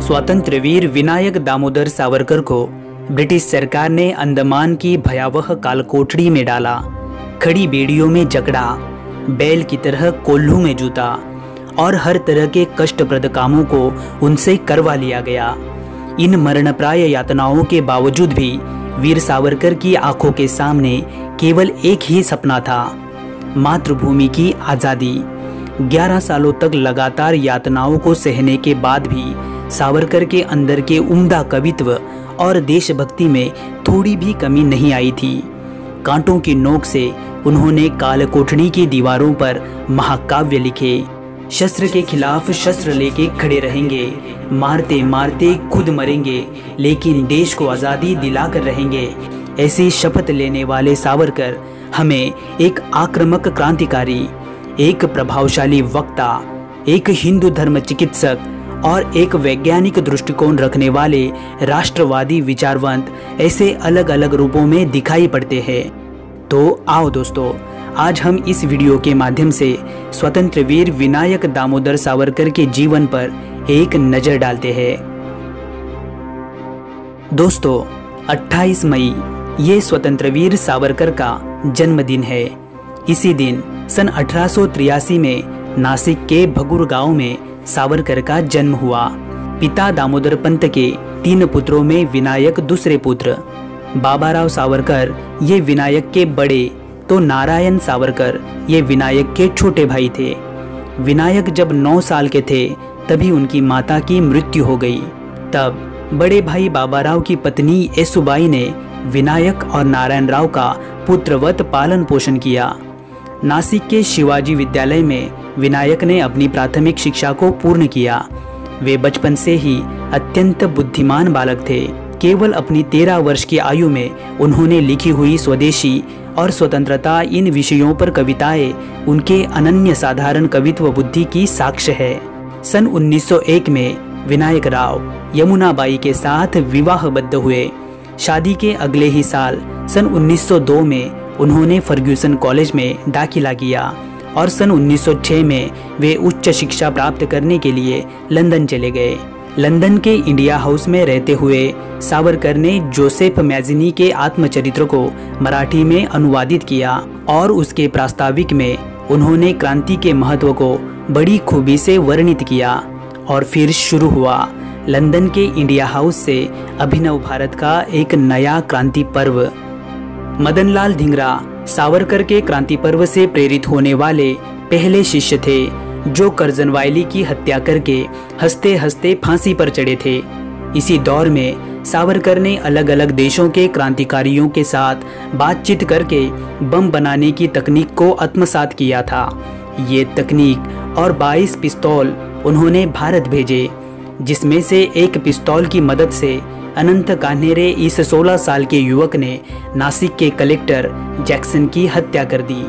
स्वतंत्र वीर विनायक दामोदर सावरकर को ब्रिटिश सरकार ने अंडमान की भयावह कालकोठड़ी में डाला। खड़ी बेड़ियों में जकड़ा, बैल की तरह कोल्हू में जूता और हर तरह के कष्टप्रद कामों को उनसे करवा लिया गया। इन मरणप्राय यातनाओं के बावजूद भी वीर सावरकर की आंखों के सामने केवल एक ही सपना था, मातृभूमि की आज़ादी। 11 सालों तक लगातार यातनाओं को सहने के बाद भी सावरकर के अंदर के उम्दा कवित्व और देशभक्ति में थोड़ी भी कमी नहीं आई थी। कांटों की नोक से उन्होंने कालकोठड़ी की दीवारों पर महाकाव्य लिखे। शस्त्र के खिलाफ शस्त्र लेके खड़े रहेंगे, मारते मारते खुद मरेंगे, लेकिन देश को आज़ादी दिलाकर रहेंगे। ऐसी शपथ लेने वाले सावरकर हमें एक आक्रामक क्रांतिकारी, एक प्रभावशाली वक्ता, एक हिंदू धर्म चिकित्सक और एक वैज्ञानिक दृष्टिकोण रखने वाले राष्ट्रवादी विचारवंत ऐसे अलग अलग रूपों में दिखाई पड़ते हैं। तो आओ दोस्तों, आज हम इस वीडियो के माध्यम से स्वतंत्र वीर विनायक दामोदर सावरकर के जीवन पर एक नज़र डालते हैं। दोस्तों, 28 मई ये स्वतंत्र वीर सावरकर का जन्मदिन है। इसी दिन सन 1883 में नासिक के भगूर गांव में सावरकर का जन्म हुआ। पिता दामोदर पंत के 3 पुत्रों में विनायक दूसरे पुत्र। बाबाराव सावरकर ये विनायक के बड़े तो नारायण सावरकर ये विनायक के छोटे भाई थे। विनायक जब 9 साल के थे तभी उनकी माता की मृत्यु हो गई। तब बड़े भाई बाबाराव की पत्नी येसुबाई ने विनायक और नारायण राव का पुत्रवत पालन पोषण किया। नासिक के शिवाजी विद्यालय में विनायक ने अपनी प्राथमिक शिक्षा को पूर्ण किया। वे बचपन से ही अत्यंत बुद्धिमान बालक थे। केवल अपनी 13 वर्ष की आयु में उन्होंने लिखी हुई स्वदेशी और स्वतंत्रता इन विषयों पर कविताएं उनके अनन्य साधारण कवित्व बुद्धि की साक्ष्य है। सन 1901 में विनायक राव यमुनाबाई के साथ विवाहबद्ध हुए। शादी के अगले ही साल सन 1902 में उन्होंने फर्ग्यूसन कॉलेज में दाखिला किया और सन 1906 में वे उच्च शिक्षा प्राप्त करने के लिए लंदन चले गए। लंदन के इंडिया हाउस में रहते हुए सावरकर ने जोसेफ मैज़िनी के आत्मचरित्र को मराठी में अनुवादित किया और उसके प्रास्ताविक में उन्होंने क्रांति के महत्व को बड़ी खूबी से वर्णित किया। और फिर शुरू हुआ लंदन के इंडिया हाउस से अभिनव भारत का एक नया क्रांति पर्व। मदनलाल धिंगरा सावरकर के क्रांति पर्व से प्रेरित होने वाले पहले शिष्य थे, जो कर्जनवाइली की हत्या करके हंसते हंसते फांसी पर चढ़े थे। इसी दौर में सावरकर ने अलग अलग देशों के क्रांतिकारियों के साथ बातचीत करके बम बनाने की तकनीक को आत्मसात किया था। ये तकनीक और 22 पिस्तौल उन्होंने भारत भेजे, जिसमें से एक पिस्तौल की मदद से अनंत कान्हेरे इस 16 साल के युवक ने नासिक के कलेक्टर जैक्सन की हत्या कर दी।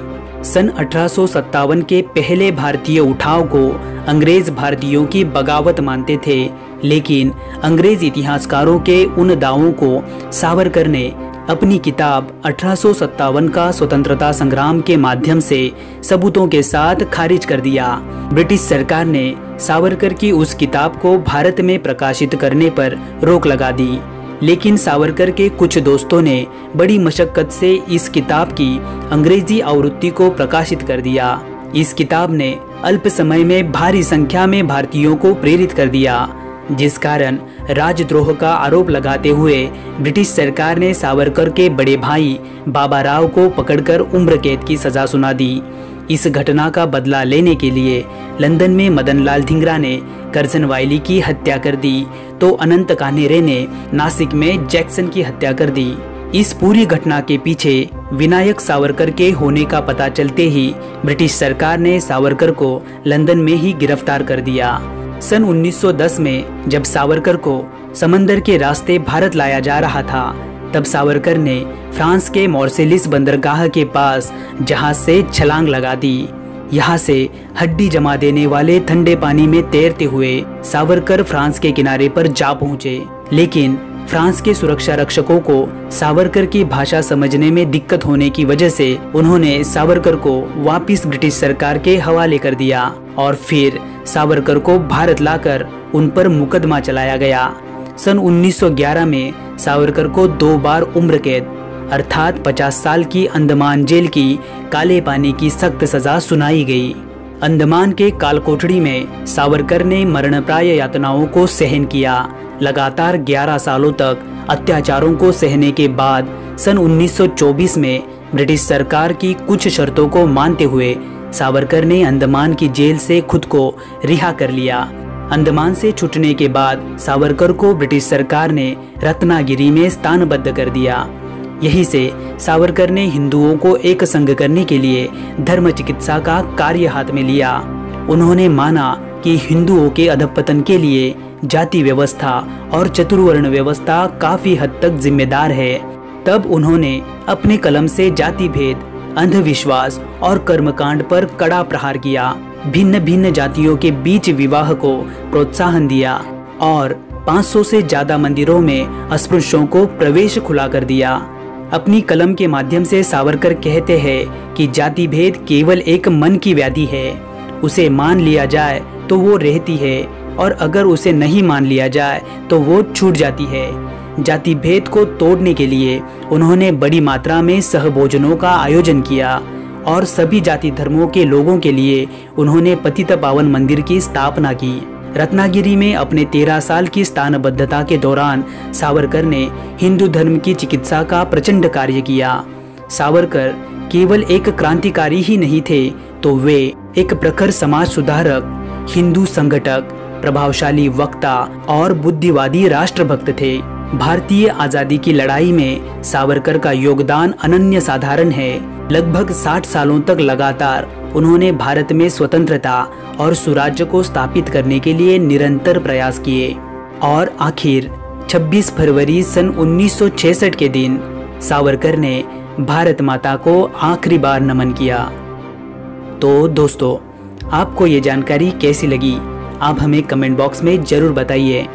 सन 1857 के पहले भारतीय उठाव को अंग्रेज भारतीयों की बगावत मानते थे, लेकिन अंग्रेज इतिहासकारों के उन दावों को सावरकर ने अपनी किताब 1857 का स्वतंत्रता संग्राम के माध्यम से सबूतों के साथ खारिज कर दिया। ब्रिटिश सरकार ने सावरकर की उस किताब को भारत में प्रकाशित करने पर रोक लगा दी, लेकिन सावरकर के कुछ दोस्तों ने बड़ी मशक्कत से इस किताब की अंग्रेजी आवृत्ति को प्रकाशित कर दिया। इस किताब ने अल्प समय में भारी संख्या में भारतीयों को प्रेरित कर दिया, जिस कारण राजद्रोह का आरोप लगाते हुए ब्रिटिश सरकार ने सावरकर के बड़े भाई बाबाराव को पकड़कर उम्र कैद की सजा सुना दी। इस घटना का बदला लेने के लिए लंदन में मदनलाल धिंगरा ने कर्जनवाइली की हत्या कर दी, तो अनंत कान्हेरे ने नासिक में जैक्सन की हत्या कर दी। इस पूरी घटना के पीछे विनायक सावरकर के होने का पता चलते ही ब्रिटिश सरकार ने सावरकर को लंदन में ही गिरफ्तार कर दिया। सन 1910 में जब सावरकर को समंदर के रास्ते भारत लाया जा रहा था, तब सावरकर ने फ्रांस के मार्सेलिस बंदरगाह के पास जहाज से छलांग लगा दी। यहाँ से हड्डी जमा देने वाले ठंडे पानी में तैरते हुए सावरकर फ्रांस के किनारे पर जा पहुँचे, लेकिन फ्रांस के सुरक्षा रक्षकों को सावरकर की भाषा समझने में दिक्कत होने की वजह से उन्होंने सावरकर को वापस ब्रिटिश सरकार के हवाले कर दिया और फिर सावरकर को भारत लाकर उन पर मुकदमा चलाया गया। सन 1911 में सावरकर को 2 बार उम्र कैद अर्थात 50 साल की अंडमान जेल की काले पानी की सख्त सजा सुनाई गई। अंडमान के कालकोठड़ी में सावरकर ने मरणप्राय यातनाओं को सहन किया। लगातार 11 सालों तक अत्याचारों को सहने के बाद सन 1924 में ब्रिटिश सरकार की कुछ शर्तों को मानते हुए सावरकर ने अंडमान की जेल से खुद को रिहा कर लिया। अंडमान से छूटने के बाद सावरकर को ब्रिटिश सरकार ने रत्नागिरी में स्थानबद्ध कर दिया। यहीं से सावरकर ने हिंदुओं को एक संग करने के लिए धर्म चिकित्सा का कार्य हाथ में लिया। उन्होंने माना कि हिंदुओं के अधपतन के लिए जाति व्यवस्था और चतुर्वर्ण व्यवस्था काफी हद तक जिम्मेदार है। तब उन्होंने अपने कलम से जाति भेद, अंधविश्वास और कर्मकांड पर कड़ा प्रहार किया। भिन्न भिन्न जातियों के बीच विवाह को प्रोत्साहन दिया और 500 से ज्यादा मंदिरों में अस्पृश्यों को प्रवेश खुला कर दिया। अपनी कलम के माध्यम से सावरकर कहते हैं कि जाति भेद केवल एक मन की व्याधि है। उसे मान लिया जाए तो वो रहती है और अगर उसे नहीं मान लिया जाए तो वो छूट जाती है। जाति भेद को तोड़ने के लिए उन्होंने बड़ी मात्रा में सहभोजनों का आयोजन किया और सभी जाति धर्मों के लोगों के लिए उन्होंने पतित पावन मंदिर की स्थापना की। रत्नागिरी में अपने 13 साल की स्थानबद्धता के दौरान सावरकर ने हिंदू धर्म की चिकित्सा का प्रचंड कार्य किया। सावरकर केवल एक क्रांतिकारी ही नहीं थे तो वे एक प्रखर समाज सुधारक, हिंदू संगठक, प्रभावशाली वक्ता और बुद्धिवादी राष्ट्रभक्त थे। भारतीय आजादी की लड़ाई में सावरकर का योगदान अनन्य साधारण है। लगभग 60 सालों तक लगातार उन्होंने भारत में स्वतंत्रता और सुराज्य को स्थापित करने के लिए निरंतर प्रयास किए और आखिर 26 फरवरी सन 1966 के दिन सावरकर ने भारत माता को आखिरी बार नमन किया। तो दोस्तों, आपको ये जानकारी कैसी लगी? आप हमें कमेंट बॉक्स में जरूर बताइए।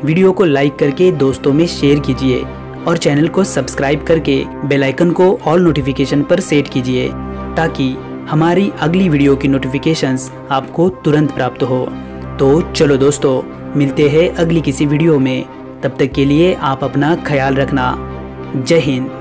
वीडियो को लाइक करके दोस्तों में शेयर कीजिए और चैनल को सब्सक्राइब करके बेल आइकन को ऑल नोटिफिकेशन पर सेट कीजिए ताकि हमारी अगली वीडियो की नोटिफिकेशंस आपको तुरंत प्राप्त हो। तो चलो दोस्तों, मिलते हैं अगली किसी वीडियो में। तब तक के लिए आप अपना ख्याल रखना। जय हिंद।